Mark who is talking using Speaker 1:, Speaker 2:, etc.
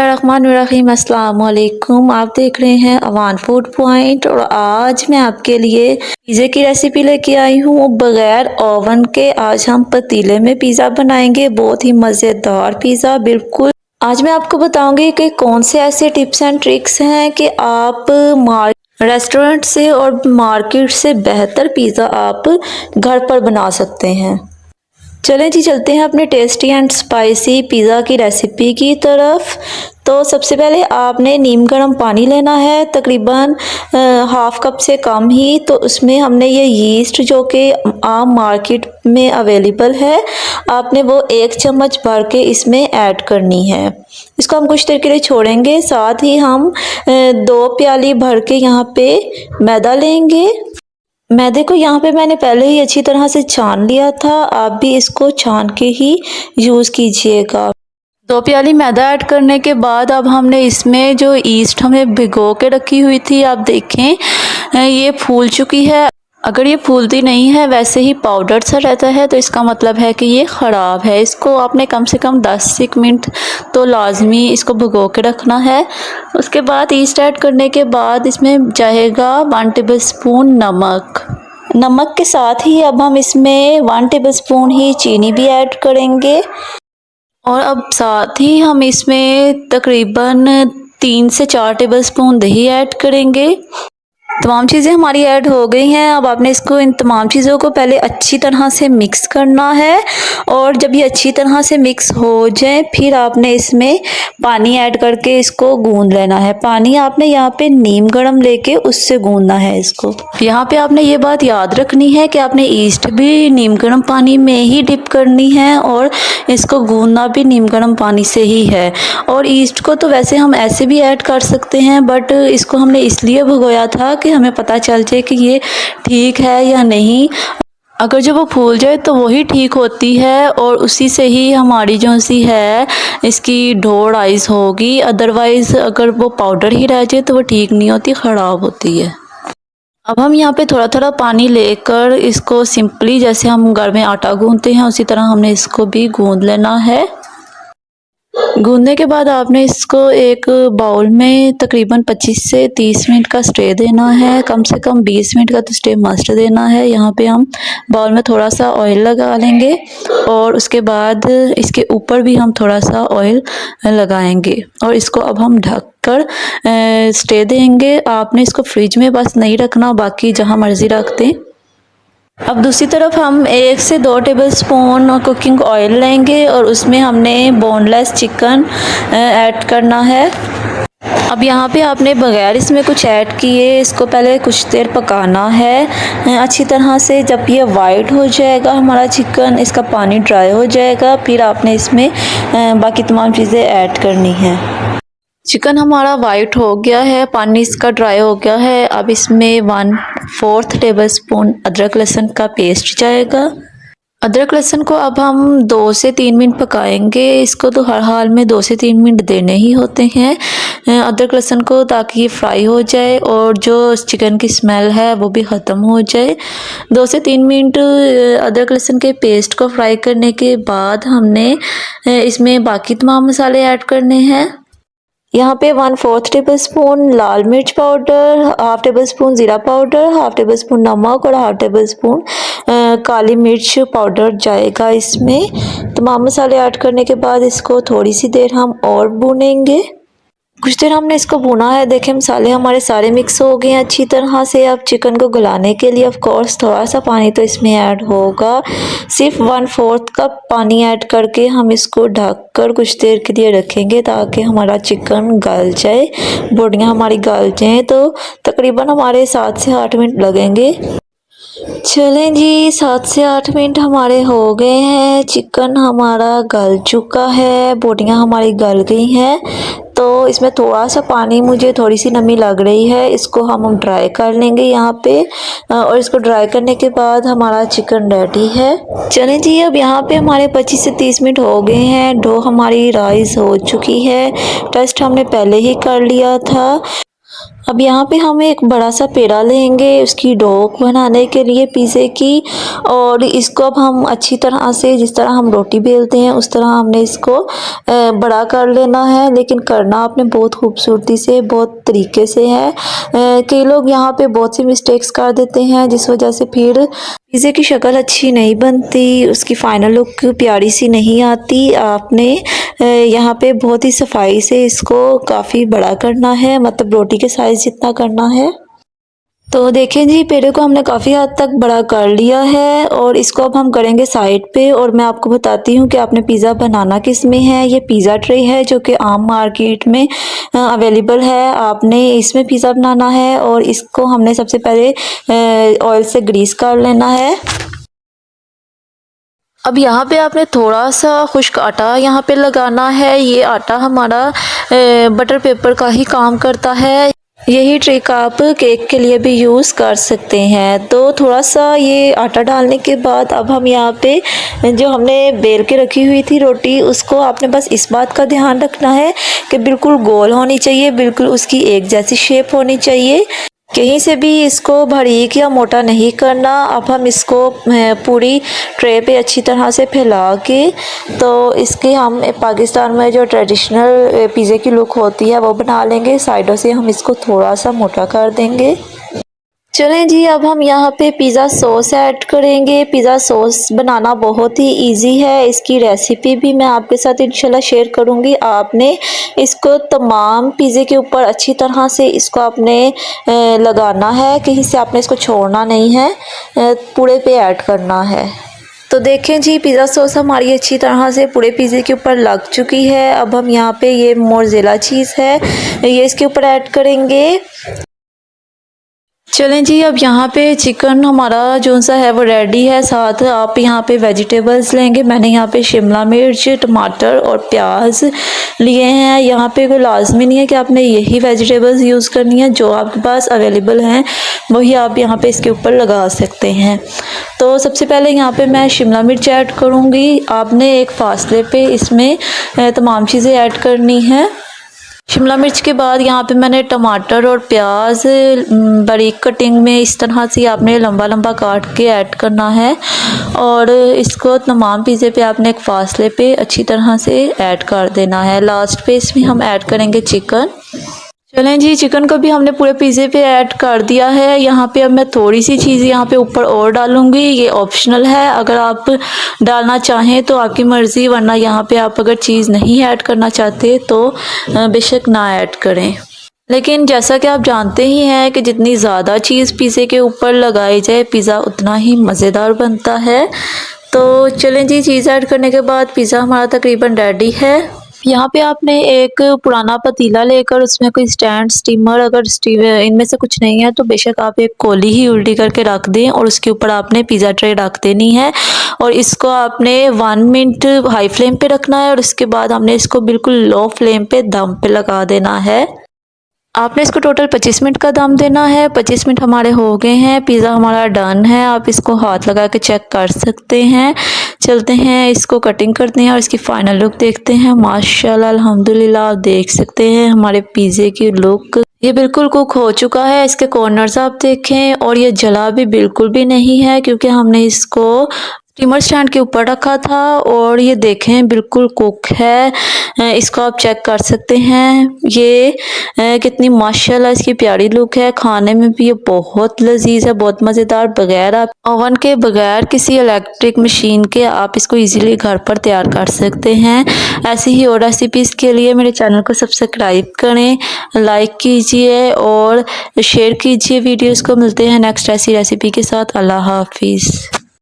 Speaker 1: बिस्मिल्लाहिर्रहमानिर्रहीम। अस्सलाम वालेकुम। आप देख रहे हैं अवान फूड पॉइंट और आज मैं आपके लिए पिज़्ज़े की रेसिपी लेके आई हूँ बगैर ओवन के। आज हम पतीले में पिज़्ज़ा बनाएंगे, बहुत ही मज़ेदार पिज़्ज़ा। बिल्कुल आज मैं आपको बताऊंगी कि कौन से ऐसे टिप्स एंड ट्रिक्स हैं कि आप रेस्टोरेंट से और मार्केट से बेहतर पिज़्ज़ा आप घर पर बना सकते हैं। चलें जी, चलते हैं अपने टेस्टी एंड स्पाइसी पिज़्ज़ा की रेसिपी की तरफ। तो सबसे पहले आपने नीम गर्म पानी लेना है, तकरीबन हाफ कप से कम ही। तो उसमें हमने ये यीस्ट जो कि आम मार्केट में अवेलेबल है, आपने वो 1 चम्मच भर के इसमें ऐड करनी है। इसको हम कुछ देर के लिए छोड़ेंगे। साथ ही हम 2 प्याली भर के यहाँ पे मैदा लेंगे। मैदे को यहाँ पे मैंने पहले ही अच्छी तरह से छान लिया था, आप भी इसको छान के ही यूज़ कीजिएगा। 2 प्याली मैदा ऐड करने के बाद अब हमने इसमें जो ईस्ट हमें भिगो के रखी हुई थी, आप देखें ये फूल चुकी है। अगर ये फूलती नहीं है, वैसे ही पाउडर सा रहता है, तो इसका मतलब है कि ये ख़राब है। इसको आपने कम से कम 10 मिनट तो लाजमी इसको भिगो के रखना है। उसके बाद ईस्ट ऐड करने के बाद इसमें जाएगा 1 टेबल स्पून नमक के साथ ही अब हम इसमें 1 टेबल स्पून ही चीनी भी ऐड करेंगे। और अब साथ ही हम इसमें तकरीबन 3 से 4 टेबल स्पून दही ऐड करेंगे। तमाम चीज़ें हमारी ऐड हो गई हैं। अब आपने इसको इन तमाम चीज़ों को पहले अच्छी तरह से मिक्स करना है और जब ये अच्छी तरह से मिक्स हो जाए, फिर आपने इसमें पानी ऐड करके इसको गूंद लेना है। पानी आपने यहाँ पे नीम गर्म लेके उससे गूंदना है इसको। यहाँ पे आपने ये बात याद रखनी है कि आपने ईस्ट भी नीम गर्म पानी में ही डिप करनी है और इसको गूंदना भी नीम गर्म पानी से ही है। और ईस्ट को तो वैसे हम ऐसे भी ऐड कर सकते हैं, बट इसको हमने इसलिए भिगोया था कि हमें पता चल जाए कि ये ठीक है या नहीं। अगर जब वो फूल जाए तो वही ठीक होती है और उसी से ही हमारी जो सी है इसकी डो राइस होगी। अदरवाइज़ अगर वो पाउडर ही रह जाए तो वो ठीक नहीं होती, ख़राब होती है। अब हम यहाँ पे थोड़ा थोड़ा पानी लेकर इसको सिंपली जैसे हम घर में आटा गूंदते हैं उसी तरह हमने इसको भी गूंद लेना है। गूंदने के बाद आपने इसको एक बाउल में तकरीबन 25 से 30 मिनट का स्टे देना है। कम से कम 20 मिनट का तो स्टे मस्ट देना है। यहाँ पे हम बाउल में थोड़ा सा ऑयल लगा लेंगे और उसके बाद इसके ऊपर भी हम थोड़ा सा ऑयल लगाएंगे और इसको अब हम ढक कर स्टे देंगे। आपने इसको फ्रिज में बस नहीं रखना, बाकी जहाँ मर्ज़ी रख दें। अब दूसरी तरफ हम 1 से 2 टेबल स्पून कुकिंग ऑयल लेंगे और उसमें हमने बोनलेस चिकन ऐड करना है। अब यहाँ पे आपने बगैर इसमें कुछ ऐड किए इसको पहले कुछ देर पकाना है अच्छी तरह से। जब ये वाइट हो जाएगा हमारा चिकन, इसका पानी ड्राई हो जाएगा, फिर आपने इसमें बाकी तमाम चीज़ें ऐड करनी हैं। चिकन हमारा वाइट हो गया है, पानी इसका ड्राई हो गया है। अब इसमें 1/4 टेबल स्पून अदरक लहसुन का पेस्ट जाएगा। अदरक लहसुन को अब हम 2 से 3 मिनट पकाएंगे। इसको तो हर हाल में 2 से 3 मिनट देने ही होते हैं अदरक लहसुन को, ताकि ये फ्राई हो जाए और जो चिकन की स्मेल है वो भी ख़त्म हो जाए। 2 से 3 मिनट अदरक लहसुन के पेस्ट को फ्राई करने के बाद हमने इसमें बाकी तमाम मसाले ऐड करने हैं। यहाँ पे 1/4 टेबल स्पून लाल मिर्च पाउडर, 1/2 टेबल स्पून ज़ीरा पाउडर, 1/2 टेबल स्पून नमक और 1/2 टेबल स्पून काली मिर्च पाउडर जाएगा इसमें। तमाम मसाले ऐड करने के बाद इसको थोड़ी सी देर हम और भूनेंगे। कुछ देर हमने इसको भुना है। देखें मसाले हमारे सारे मिक्स हो गए हैं अच्छी तरह से। अब चिकन को गलाने के लिए ऑफ कोर्स थोड़ा सा पानी तो इसमें ऐड होगा। सिर्फ 1/4 कप पानी ऐड करके हम इसको ढककर कुछ देर के लिए रखेंगे ताकि हमारा चिकन गल जाए, बोटियाँ हमारी गल जाएँ। तो तकरीबन हमारे 7 से 8 मिनट लगेंगे। चलें जी, 7 से 8 मिनट हमारे हो गए हैं। चिकन हमारा गल चुका है, बोटियाँ हमारी गल गई हैं। तो इसमें थोड़ा सा पानी, मुझे थोड़ी सी नमी लग रही है, इसको हम ड्राई कर लेंगे यहाँ पे। और इसको ड्राई करने के बाद हमारा चिकन रेडी है। चलें जी, अब यहाँ पे हमारे 25 से 30 मिनट हो गए हैं। डो हमारी राइस हो चुकी है, टेस्ट हमने पहले ही कर लिया था। अब यहाँ पे हम एक बड़ा सा पेड़ा लेंगे उसकी डो बनाने के लिए पिज़्ज़े की, और इसको अब हम अच्छी तरह से, जिस तरह हम रोटी बेलते हैं उस तरह हमने इसको बड़ा कर लेना है। लेकिन करना आपने बहुत खूबसूरती से, बहुत तरीके से है। कई लोग यहाँ पे बहुत सी मिस्टेक्स कर देते हैं जिस वजह से फिर पिज़्ज़े की शक्ल अच्छी नहीं बनती, उसकी फ़ाइनल लुक प्यारी सी नहीं आती। आपने यहाँ पे बहुत ही सफाई से इसको काफ़ी बड़ा करना है, मतलब रोटी के साइज़ जितना करना है। तो देखें जी, पेड़े को हमने काफ़ी हद तक बड़ा कर लिया है और इसको अब हम करेंगे साइड पे। और मैं आपको बताती हूँ कि आपने पिज़्ज़ा बनाना किस में है। ये पिज़्ज़ा ट्रे है जो कि आम मार्केट में अवेलेबल है। आपने इसमें पिज़्ज़ा बनाना है और इसको हमने सबसे पहले ऑयल से ग्रीस कर लेना है। अब यहाँ पे आपने थोड़ा सा खुश्क आटा यहाँ पे लगाना है। ये आटा हमारा बटर पेपर का ही काम करता है। यही ट्रिक आप केक के लिए भी यूज़ कर सकते हैं। तो थोड़ा सा ये आटा डालने के बाद अब हम यहाँ पे जो हमने बेल के रखी हुई थी रोटी, उसको आपने बस इस बात का ध्यान रखना है कि बिल्कुल गोल होनी चाहिए, बिल्कुल उसकी एक जैसी शेप होनी चाहिए। कहीं से भी इसको बारीक या मोटा नहीं करना। अब हम इसको पूरी ट्रे पे अच्छी तरह से फैला के, तो इसकी हम पाकिस्तान में जो ट्रेडिशनल पिज़्ज़े की लुक होती है वो बना लेंगे। साइडों से हम इसको थोड़ा सा मोटा कर देंगे। चलें जी, अब हम यहाँ पे पिज़्ज़ा सॉस ऐड करेंगे। पिज़्ज़ा सॉस बनाना बहुत ही इजी है, इसकी रेसिपी भी मैं आपके साथ इंशाल्लाह शेयर करूँगी। आपने इसको तमाम पिज़्ज़े के ऊपर अच्छी तरह से इसको आपने लगाना है, कहीं से आपने इसको छोड़ना नहीं है, पूरे पे ऐड करना है। तो देखें जी, पिज़्ज़ा सॉस हमारी अच्छी तरह से पूरे पिज़्ज़े के ऊपर लग चुकी है। अब हम यहाँ पे ये मोज़रेला चीज़ है, ये इसके ऊपर ऐड करेंगे। चलें जी, अब यहाँ पे चिकन हमारा जो सा है वो रेडी है। साथ आप यहाँ पे वेजिटेबल्स लेंगे। मैंने यहाँ पे शिमला मिर्च, टमाटर और प्याज लिए हैं। यहाँ पे कोई लाजमी नहीं है कि आपने यही वेजिटेबल्स यूज़ करनी है, जो आपके पास अवेलेबल हैं वही आप यहाँ पे इसके ऊपर लगा सकते हैं। तो सबसे पहले यहाँ पे मैं शिमला मिर्च ऐड करूँगी। आपने एक फासले पे इसमें तमाम चीज़ें ऐड करनी है। शिमला मिर्च के बाद यहाँ पे मैंने टमाटर और प्याज बारीक कटिंग में इस तरह से आपने लंबा लंबा काट के ऐड करना है, और इसको तमाम पिज़्ज़े पे आपने एक फासले पे अच्छी तरह से ऐड कर देना है। लास्ट पे इसमें हम ऐड करेंगे चिकन। चलें जी, चिकन को भी हमने पूरे पिज़्ज़े पे ऐड कर दिया है। यहाँ पे अब मैं थोड़ी सी चीज़ यहाँ पे ऊपर और डालूँगी, ये ऑप्शनल है। अगर आप डालना चाहें तो आपकी मर्ज़ी, वरना यहाँ पे आप अगर चीज़ नहीं ऐड करना चाहते तो बेशक ना ऐड करें। लेकिन जैसा कि आप जानते ही हैं कि जितनी ज़्यादा चीज़ पिज़्ज़े के ऊपर लगाई जाए पिज़्ज़ा उतना ही मज़ेदार बनता है। तो चलें जी, चीज़ ऐड करने के बाद पिज़्ज़ा हमारा तकरीबन रेडी है। यहाँ पे आपने एक पुराना पतीला लेकर उसमें कोई स्टैंड, स्टीमर, अगर इनमें से कुछ नहीं है तो बेशक आप एक कोली ही उल्टी करके रख दें और उसके ऊपर आपने पिज़्ज़ा ट्रे रख देनी है, और इसको आपने 1 मिनट हाई फ्लेम पे रखना है और उसके बाद हमने इसको बिल्कुल लो फ्लेम पे दम पे लगा देना है। आपने इसको टोटल 25 मिनट का दम देना है। 25 मिनट हमारे हो गए हैं, पिज़्ज़ा हमारा डन है। आप इसको हाथ लगा के चेक कर सकते हैं। चलते हैं, इसको कटिंग करते हैं और इसकी फ़ाइनल लुक देखते हैं। माशाल्लाह अल्हम्दुलिल्लाह, आप देख सकते हैं हमारे पिज़्ज़े की लुक, ये बिल्कुल कुक हो चुका है। इसके कॉर्नर्स आप देखें, और ये जला भी बिल्कुल भी नहीं है क्योंकि हमने इसको स्टीमर स्टैंड के ऊपर रखा था। और ये देखें बिल्कुल कुक है, इसको आप चेक कर सकते हैं। ये कितनी माशाल्लाह इसकी प्यारी लुक है। खाने में भी ये बहुत लजीज है, बहुत मज़ेदार। बगैर आप ओवन के, बगैर किसी इलेक्ट्रिक मशीन के आप इसको इजीली घर पर तैयार कर सकते हैं। ऐसी ही और रेसिपीज़ के लिए मेरे चैनल को सब्सक्राइब करें, लाइक कीजिए और शेयर कीजिए वीडियोज़ को। मिलते हैं नेक्स्ट ऐसी रेसिपी के साथ। अल्लाह हाफिज़।